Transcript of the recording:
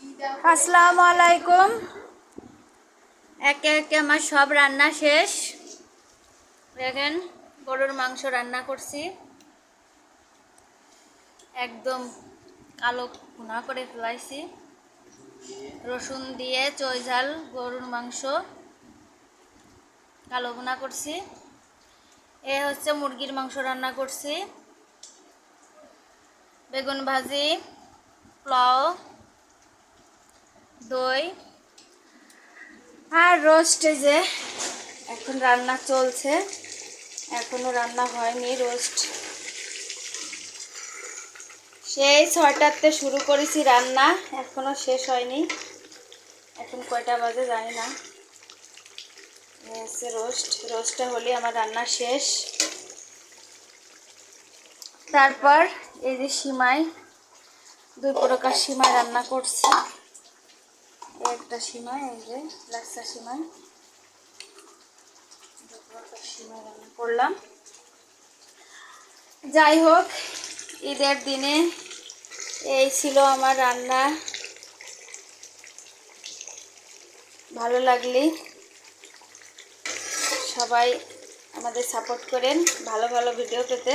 আসসালামু আলাইকুম। একে একে আমার সব রান্না শেষ। দেখেন গরুর মাংস রান্না করছি, একদম কালো ভুনা করে ফেলাইছি। রসুন দিয়ে চই ঝাল গরুর মাংস কালো ভুনা করছি। এ হচ্ছে মুরগির মাংস রান্না করছি, বেগুন ভাজি, পোলাও, দই আর রোস্ট। যে এখন রান্না চলছে, এখনো রান্না হয়নি। রোস্ট সেই 6টাতে শুরু করেছি রান্না, এখনো শেষ হয়নি। এখন কয়টা বাজে জানি না। রোস্টটা হলে আমার রান্না শেষ। তারপর এই যে সিমাই, 2 প্রকার সিমাই রান্না করছি। একটা সিমাই, এই যে লাচ্ছা সিমাই, 2 প্রকার সিমাই রান্না করলাম। যাই হোক, ঈদের দিনে এই ছিল আমার রান্না। ভালো লাগলে সবাই আমাদের সাপোর্ট করেন ভালো ভালো ভিডিও পেতে।